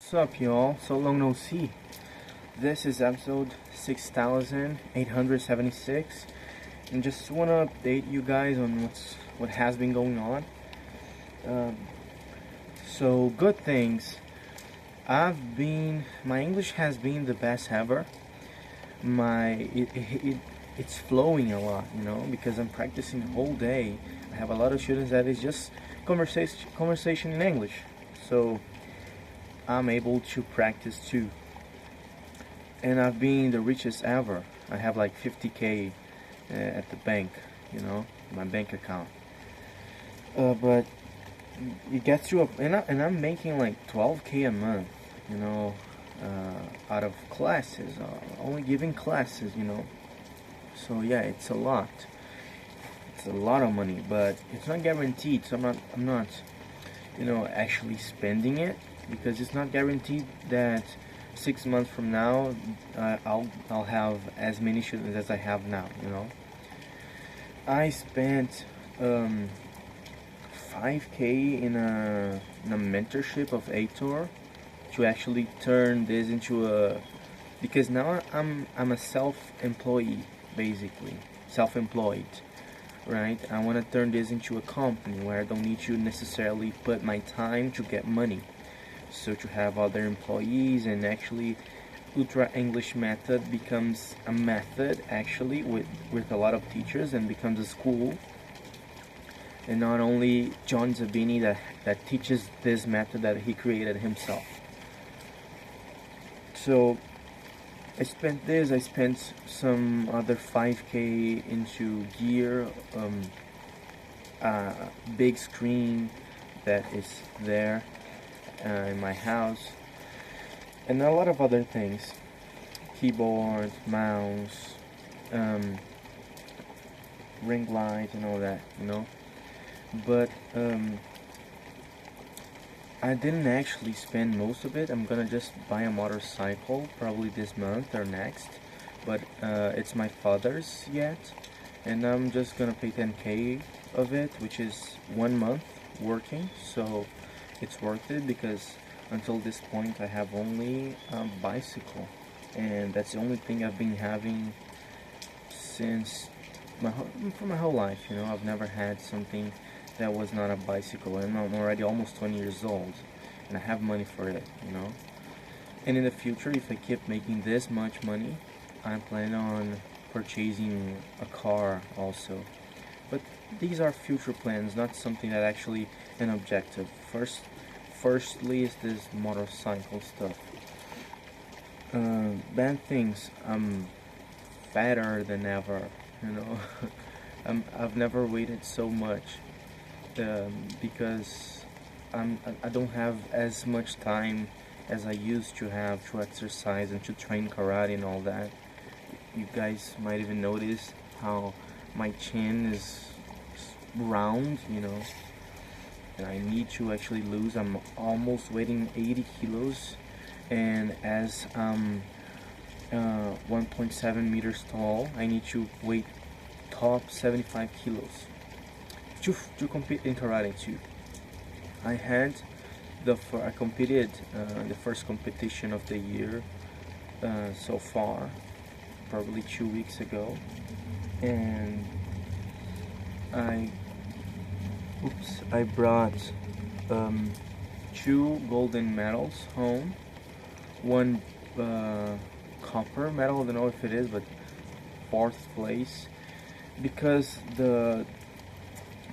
What's up, y'all? So long no see. This is episode 6876, and just want to update you guys on what has been going on. Um, so good things. My English has been the best ever. It's flowing a lot, because I'm practicing the whole day. I have a lot of students that is just conversation in English, so I'm able to practice too. And I've been the richest ever. I have like 50K at the bank, my bank account. But it gets to and I'm making like 12K a month, out of classes, only giving classes. So yeah, it's a lot. It's a lot of money, but it's not guaranteed. So I'm not, actually spending it, because it's not guaranteed that 6 months from now I'll have as many students as I have now. I spent 5K in a mentorship of Aitor to actually turn this into a, because now I'm a self-employee, basically self-employed, right? I want to turn this into a company where I don't need to necessarily put my time to get money. So to have other employees, and actually Ultra English Method becomes a method actually with a lot of teachers, and becomes a school, and not only John Zabini that teaches this method that he created himself. So I spent some other 5K into gear, big screen that is there in my house, and a lot of other things, keyboard, mouse, ring light, and all that. But I didn't actually spend most of it. I'm gonna just buy a motorcycle probably this month or next, but it's my father's yet, and I'm just gonna pay 10K of it, which is 1 month working. So it's worth it, because until this point I have only a bicycle, and that's the only thing I've been having since for my whole life. I've never had something that was not a bicycle, and I'm already almost 20 years old, and I have money for it. And in the future, if I keep making this much money, I plan on purchasing a car also. But these are future plans, not something that actually an objective. Firstly is this motorcycle stuff. Bad things. I'm fatter than ever. I've never waited so much, because I don't have as much time as I used to have to exercise and to train karate and all that. You guys might even notice how my chin is round. And I need to actually lose. I'm almost weighing 80 kilos, and as 1.7 meters tall, I need to weigh top 75 kilos to compete in karate too. I competed the first competition of the year so far, probably 2 weeks ago, and I brought 2 golden medals home, one copper medal. I don't know if it is, but fourth place, because the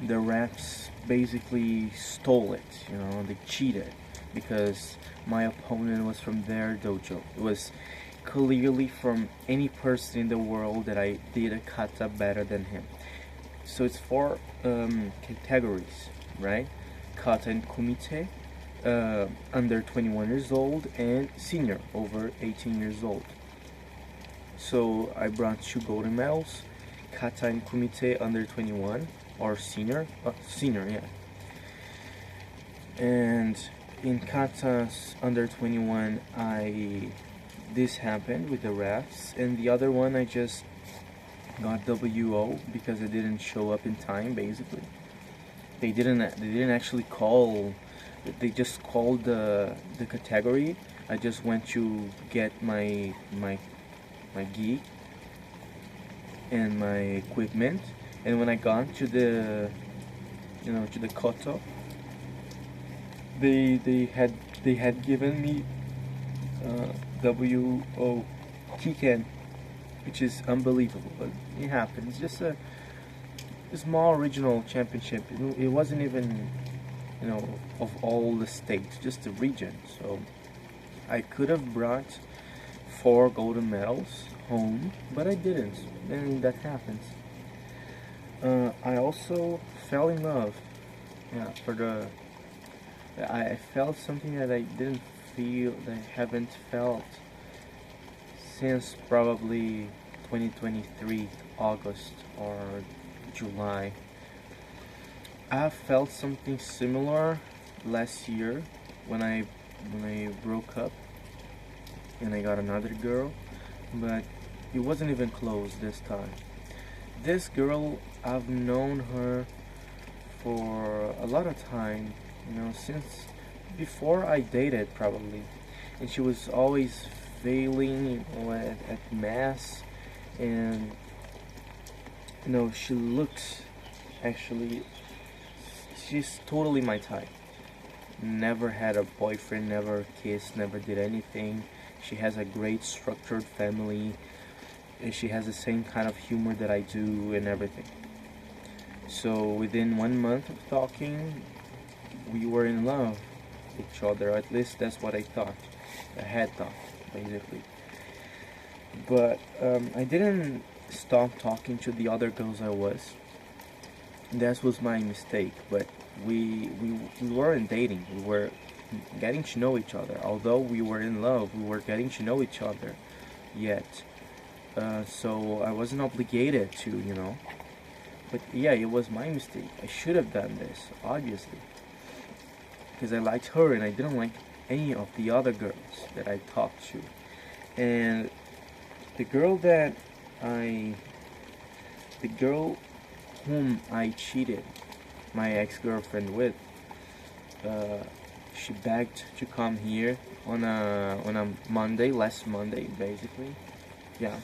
refs basically stole it. They cheated, because my opponent was from their dojo. It was clearly from any person in the world that I did a kata better than him. So it's 4 categories, right? Kata and kumite, under 21 years old, and senior, over 18 years old. So I brought 2 golden medals, kata and kumite under 21, or senior, yeah. And in katas under 21, this happened with the refs, and the other one I just got WO because I didn't show up in time. Basically, they didn't actually call They just called the category. I just went to get my gi and my equipment, and when I got to the to the koto, they had given me WO Kiken, which is unbelievable, but it happened. It's just a small regional championship. It wasn't even of all the states, just the region. So I could have brought 4 golden medals home, but I didn't, and that happens. I also fell in love. Yeah, I felt something that I didn't feel, that I haven't felt since probably 2023 August or July. I felt something similar last year when I broke up and I got another girl, but it wasn't even close this time. This girl, I've known her for a lot of time, since before I dated probably, and she was always failing, at math, and she looks, actually, she's totally my type. Never had a boyfriend, never kissed, never did anything. She has a great structured family, and she has the same kind of humor that I do and everything. So within 1 month of talking, we were in love with each other. At least that's what I thought. I had thought, basically. But I didn't stop talking to the other girls I was. That was my mistake. But we weren't dating. We were getting to know each other. Although we were in love, we were getting to know each other yet. So I wasn't obligated to. But yeah, it was my mistake. I should have done this, obviously. Because I liked her and I didn't like any of the other girls that I talked to. And the girl whom I cheated my ex-girlfriend with, she begged to come here on a Monday, last Monday, basically. Yeah.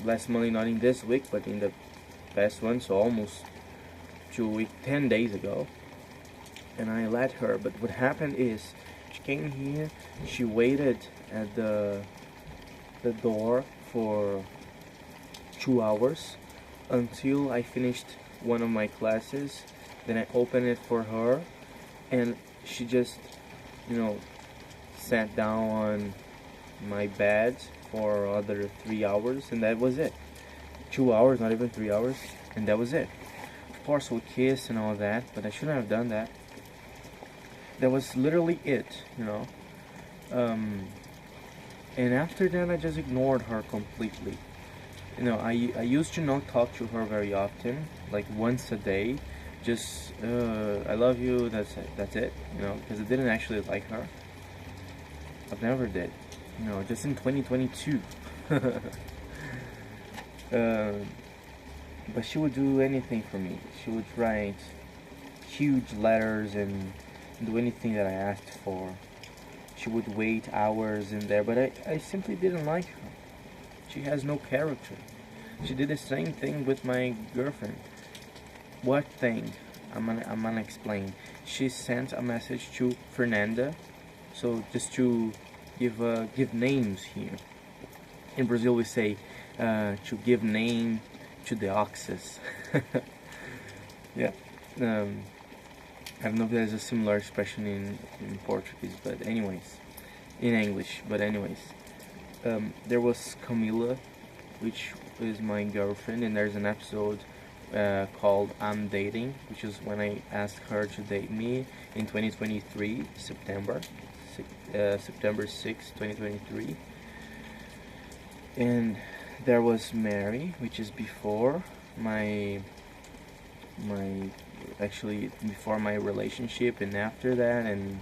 Last Monday, not in this week, but in the past one, so almost 10 days ago. And I let her, but what happened is, she came here, she waited at the door for 2 hours until I finished one of my classes. Then I opened it for her, and she just, sat down on my bed for other 3 hours, and that was it. 2 hours, not even 3 hours, and that was it. Of course, we kissed and all that, but I shouldn't have done that. That was literally it. And after that, I just ignored her completely. I used to not talk to her very often, like once a day. Just, I love you, that's it, because I didn't actually like her. I've never did, just in 2022. But she would do anything for me. She would write huge letters and do anything that I asked for. She would wait hours in there, but I simply didn't like her. She has no character. She did the same thing with my girlfriend. What thing? I'm gonna explain. She sent a message to Fernanda. So just to give names here. In Brazil we say to give name to the oxes. Yeah. I don't know if there's a similar expression in Portuguese, but anyways, in English, but anyways. There was Camila, which is my girlfriend, and there's an episode called I'm Dating, which is when I asked her to date me in 2023, September 6, 2023. And there was Mary, which is before actually before my relationship and after that, and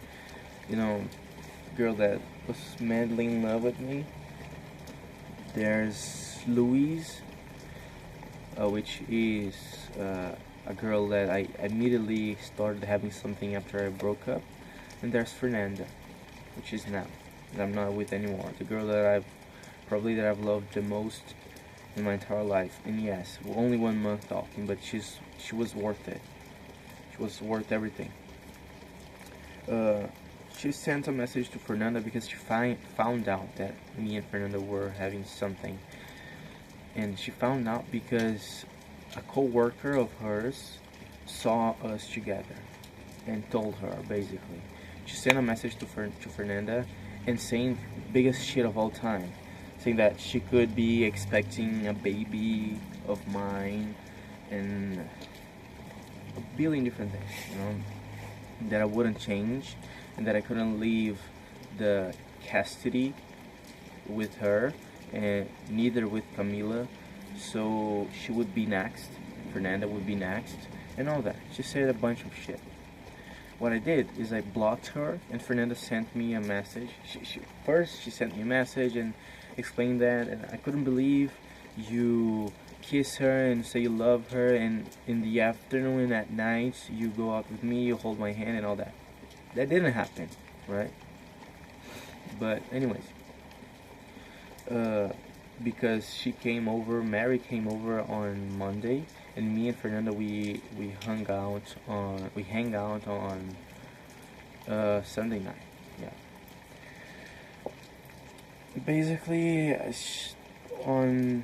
girl that was madly in love with me. There's Louise, which is a girl that I immediately started having something after I broke up, and there's Fernanda, which is now that I'm not with anymore. The girl that I've loved the most in my entire life. And yes, we're only 1 month talking, but she was worth it. She was worth everything. Uh, she sent a message to Fernanda because she found out that me and Fernanda were having something, and she found out because a co-worker of hers saw us together and told her basically. She sent a message to Fernanda and saying biggest shit of all time, saying that she could be expecting a baby of mine and a billion different things, that I wouldn't change and that I couldn't leave the custody with her and neither with Camila, so she would be next, Fernanda would be next, and all that. She said a bunch of shit. What I did is I blocked her, and Fernanda sent me a message. First she sent me a message and explained that, and I couldn't believe you kiss her and say you love her, and in the afternoon and at night you go out with me, you hold my hand and all that. That didn't happen, right? But anyways, because she came over, Mary came over on Monday, and me and Fernanda we hang out on Sunday night. Yeah. Basically, on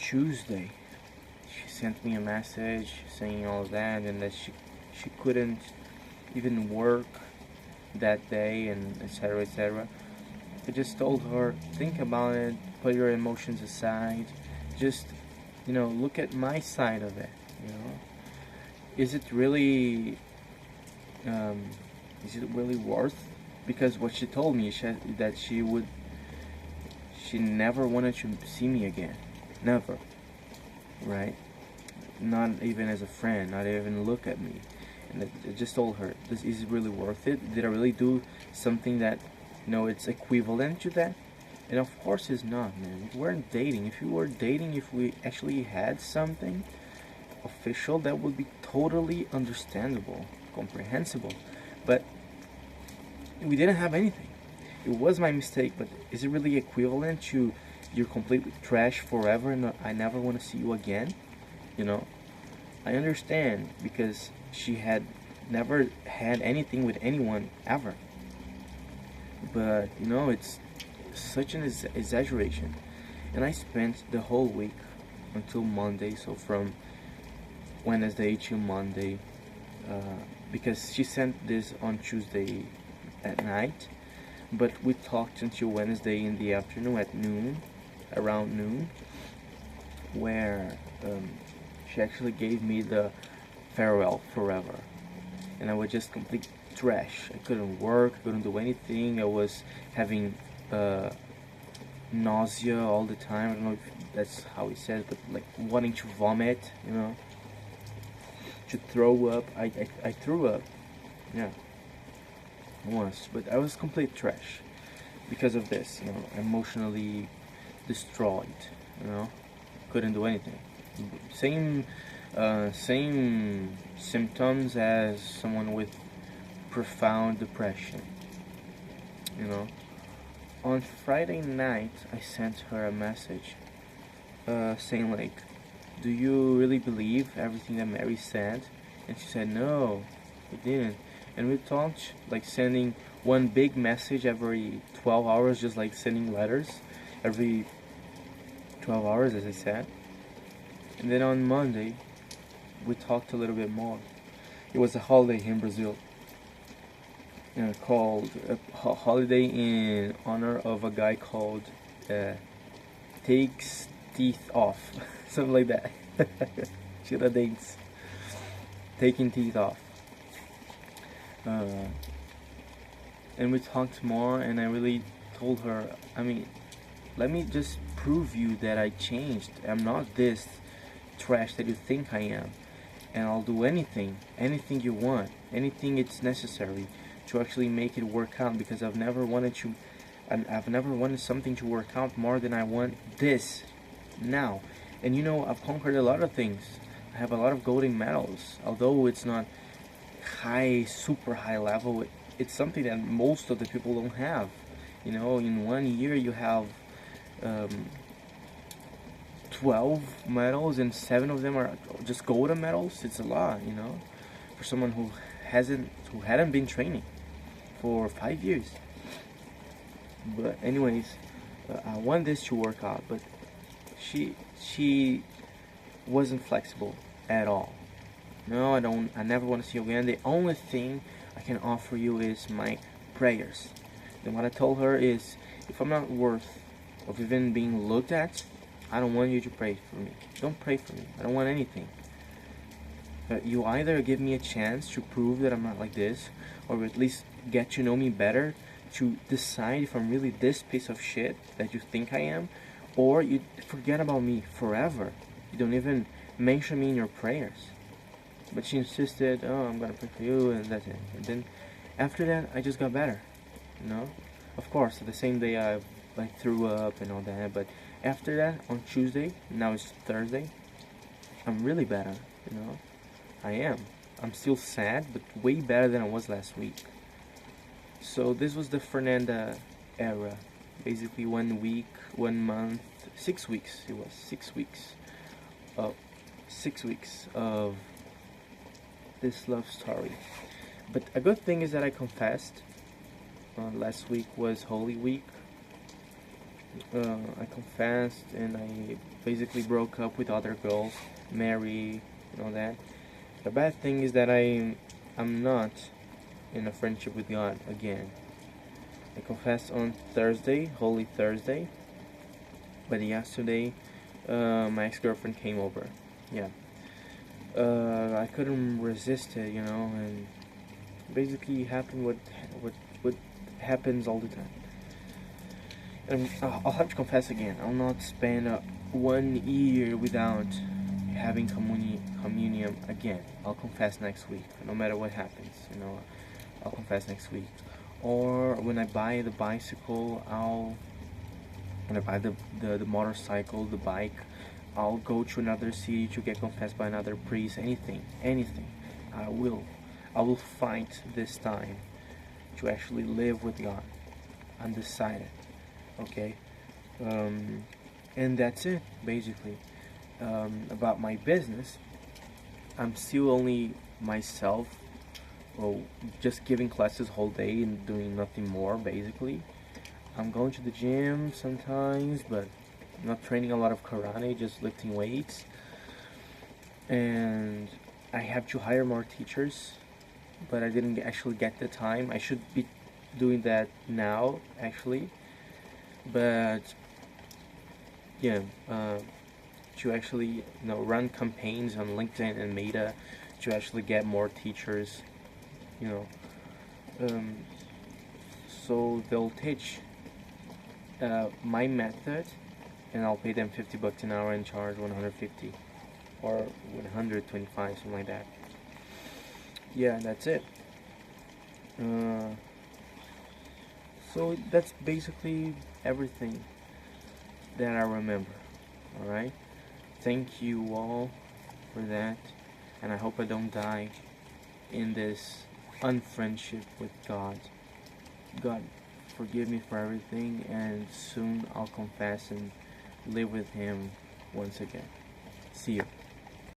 Tuesday, she sent me a message saying all that, and that she couldn't even work that day, and etc. etc. I just told her, think about it, put your emotions aside, just, look at my side of it, Is it really, worth? Because what she told me, that she never wanted to see me again. Never. Right? Not even as a friend, not even look at me. And I just told her, is it really worth it? Did I really do something that, it's equivalent to that? And of course it's not, man. We weren't dating. If we were dating, if we actually had something official, that would be totally understandable, comprehensible. But we didn't have anything. It was my mistake, but is it really equivalent to you're completely trash forever and I never want to see you again? I understand because she had never had anything with anyone ever. But, it's such an exaggeration. And I spent the whole week until Monday, so from Wednesday to Monday, because she sent this on Tuesday at night, but we talked until Wednesday in the afternoon at noon, around noon, where she actually gave me the farewell forever, and I was just complete trash. I couldn't work, couldn't do anything. I was having nausea all the time. I don't know if that's how he says, but like wanting to vomit, to throw up. I threw up, yeah, once, but I was complete trash because of this, emotionally destroyed, couldn't do anything. Same symptoms as someone with profound depression, On Friday night, I sent her a message saying like, do you really believe everything that Mary said? And she said, no, I didn't. And we talked like sending one big message every 12 hours, just like sending letters every 12 hours, as I said. And then on Monday, we talked a little bit more. It was a holiday here in Brazil, called a holiday in honor of a guy called Takes Teeth Off, something like that. Tiradentes, taking teeth off. And we talked more, and I really told her, let me just prove you that I changed. I'm not this trash that you think I am, and I'll do anything you want, anything it's necessary to actually make it work out, because I've never wanted something to work out more than I want this now. And I've conquered a lot of things. have a lot of golden medals. Although it's not high, super high level, it's something that most of the people don't have. You know, in 1 year you have um, 12 medals and 7 of them are just golden medals. It's a lot, you know, for someone who hadn't been training for 5 years. But anyways, I want this to work out, but she wasn't flexible at all. No, I never want to see you again. The only thing I can offer you is my prayers. And what I told her is, if I'm not worth of even being looked at, I don't want you to pray for me. Don't pray for me. I don't want anything. You either give me a chance to prove that I'm not like this, or at least get to know me better, to decide if I'm really this piece of shit that you think I am, or you forget about me forever. You don't even mention me in your prayers. But she insisted, oh, I'm gonna pray for you, and that's it. And then after that, I just got better. You know, of course, the same day I threw up and all that. But after that, on Tuesday, now it's Thursday, I'm really better. You know, I am. I'm still sad, but way better than I was last week. So this was the Fernanda era. Basically 1 week, 1 month, 6 weeks. It was 6 weeks. 6 weeks of this love story. But a good thing is that I confessed. Last week was Holy Week. I confessed and I basically broke up with other girls, Mary, and all that. The bad thing is that I'm not in a friendship with God again. I confessed on Thursday, Holy Thursday, but yesterday my ex-girlfriend came over. Yeah. I couldn't resist it, you know, and basically happened what happens all the time. And I'll have to confess again, I'll not spend 1 year without having communion again. I'll confess next week, no matter what happens, you know. I'll confess next week. Or when I buy the bicycle, when I buy the motorcycle, the bike, I'll go to another city to get confessed by another priest. Anything. I will fight this time to actually live with God. I'm decided. Okay. And that's it, basically. About my business, I'm still only myself, or just giving classes whole day and doing nothing more, basically. I'm going to the gym sometimes, but I'm not training a lot of karate, just lifting weights. And I have to hire more teachers, but I didn't actually get the time. I should be doing that now, actually. But yeah, to actually run campaigns on LinkedIn and Meta to actually get more teachers, so they'll teach my method, and I'll pay them $50 an hour and charge 150 or 125, something like that. Yeah, that's it. So that's basically everything that I remember. Alright? Thank you all for that, and I hope I don't die in this unfriendship with God. God, forgive me for everything, and soon I'll confess and live with Him once again. See you.